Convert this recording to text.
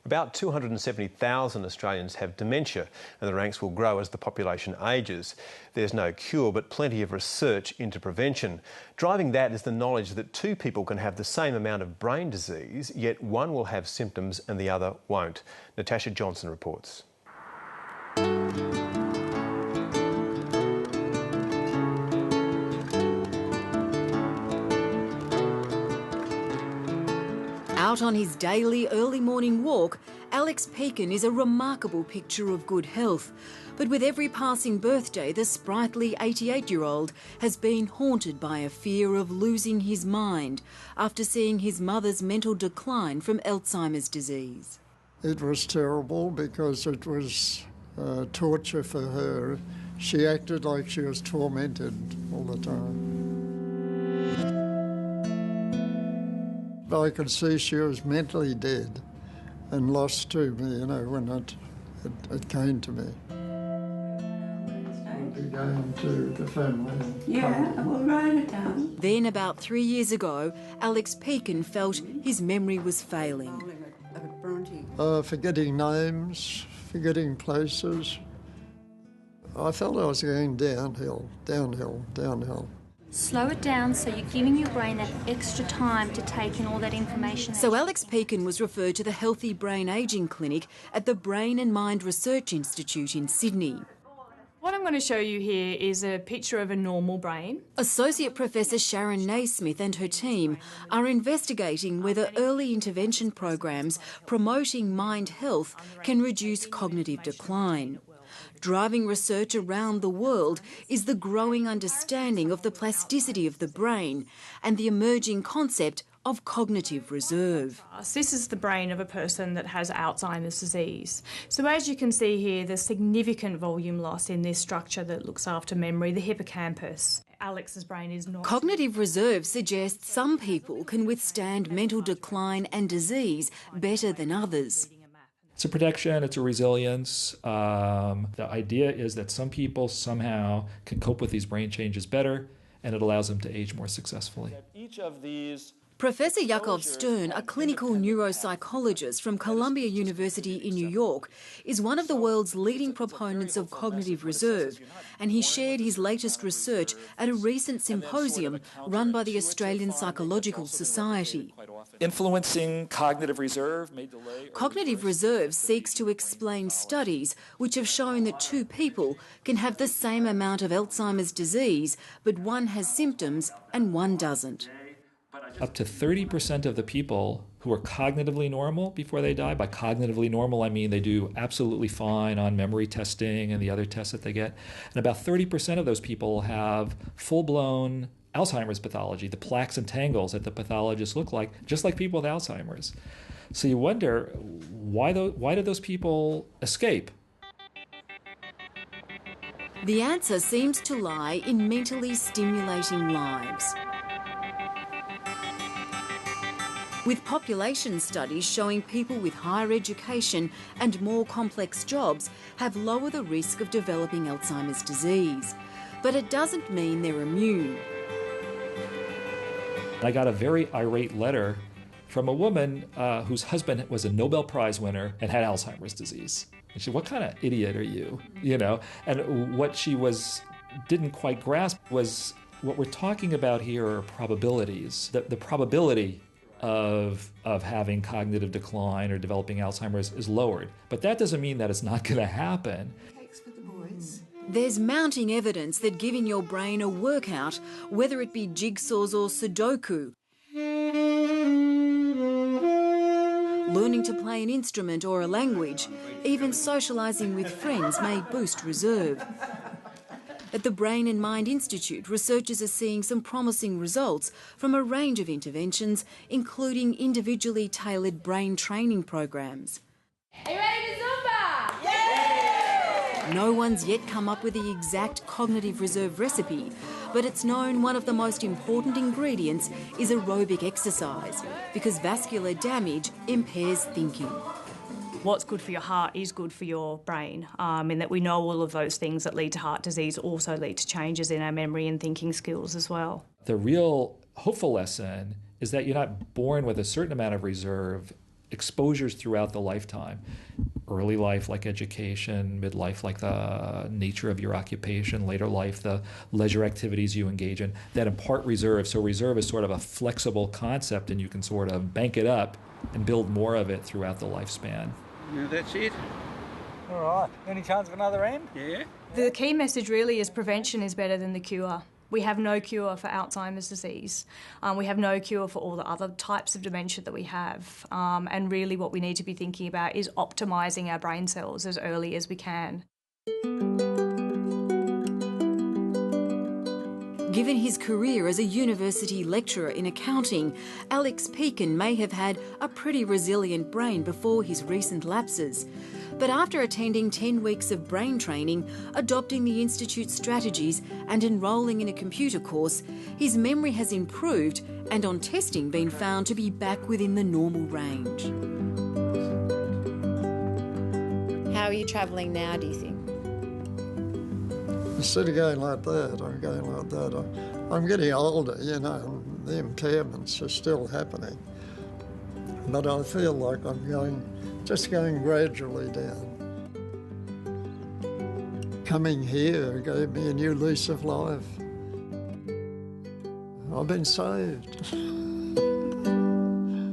About 270,000 Australians have dementia, and the ranks will grow as the population ages. There's no cure, but plenty of research into prevention. Driving that is the knowledge that two people can have the same amount of brain disease, yet one will have symptoms and the other won't. Natasha Johnson reports. Out on his daily early morning walk, Alex Pekin is a remarkable picture of good health. But with every passing birthday, the sprightly 88-year-old has been haunted by a fear of losing his mind after seeing his mother's mental decline from Alzheimer's disease. It was terrible because it was torture for her. She acted like she was tormented all the time. I could see she was mentally dead and lost to me, when it came to me. Going to the family. Yeah, I will write it down. Then, about 3 years ago, Alex Pekin felt his memory was failing. Forgetting names, forgetting places. I felt I was going downhill. Slow it down so you're giving your brain that extra time to take in all that information. So Alex Pekin was referred to the Healthy Brain Ageing Clinic at the Brain and Mind Research Institute in Sydney. What I'm going to show you here is a picture of a normal brain. Associate Professor Sharon Naismith and her team are investigating whether early intervention programs promoting mind health can reduce cognitive decline. Driving research around the world is the growing understanding of the plasticity of the brain and the emerging concept of cognitive reserve. This is the brain of a person that has Alzheimer's disease. So as you can see here, there's significant volume loss in this structure that looks after memory, the hippocampus. Alex's brain is not... Cognitive reserve suggests some people can withstand mental decline and disease better than others. It's a protection, it's a resilience. The idea is that some people somehow can cope with these brain changes better, and it allows them to age more successfully. Each of these Professor Yakov Stern, a clinical neuropsychologist from Columbia University in New York, is one of the world's leading proponents of cognitive reserve, and he shared his latest research at a recent symposium run by the Australian Psychological Society. influencing cognitive reserve may delay... Cognitive reserve seeks to explain studies which have shown that two people can have the same amount of Alzheimer's disease, but one has symptoms and one doesn't. Up to 30% of the people who are cognitively normal before they die, by cognitively normal I mean they do absolutely fine on memory testing and the other tests that they get, and about 30% of those people have full-blown Alzheimer's pathology, the plaques and tangles that the pathologists look like, just like people with Alzheimer's. So you wonder, why do those people escape? The answer seems to lie in mentally stimulating lives. With population studies showing people with higher education and more complex jobs have lower the risk of developing Alzheimer's disease. But it doesn't mean they're immune. I got a very irate letter from a woman whose husband was a Nobel Prize winner and had Alzheimer's disease. And she said, "What kind of idiot are you?" And what she didn't quite grasp was what we're talking about here are probabilities. The probability of having cognitive decline or developing Alzheimer's is lowered. But that doesn't mean that it's not going to happen. There's mounting evidence that giving your brain a workout, whether it be jigsaws or Sudoku, learning to play an instrument or a language, even socialising with friends may boost reserve. At the Brain and Mind Institute, researchers are seeing some promising results from a range of interventions, including individually tailored brain training programs. Are you ready to Zumba? Yeah! No one's yet come up with the exact cognitive reserve recipe, but it's known one of the most important ingredients is aerobic exercise, because vascular damage impairs thinking. What's good for your heart is good for your brain, and that we know all of those things that lead to heart disease also lead to changes in our memory and thinking skills as well. The real hopeful lesson is that you're not born with a certain amount of reserve exposures throughout the lifetime. Early life, like education; midlife, like the nature of your occupation; later life, the leisure activities you engage in, that impart reserve. So reserve is sort of a flexible concept, and you can sort of bank it up and build more of it throughout the lifespan. Yeah, that's it. All right. Any chance of another end? Yeah. The key message really is prevention is better than the cure. We have no cure for Alzheimer's disease. We have no cure for all the other types of dementia that we have. And really what we need to be thinking about is optimising our brain cells as early as we can. Given his career as a university lecturer in accounting, Alex Pekin may have had a pretty resilient brain before his recent lapses. But after attending 10 weeks of brain training, adopting the Institute's strategies and enrolling in a computer course, his memory has improved and on testing been found to be back within the normal range. How are you travelling now, do you think? Instead of going like that, I'm going like that. I'm getting older, you know, and the impairments are still happening. But I feel like I'm just going gradually down. Coming here gave me a new lease of life. I've been saved.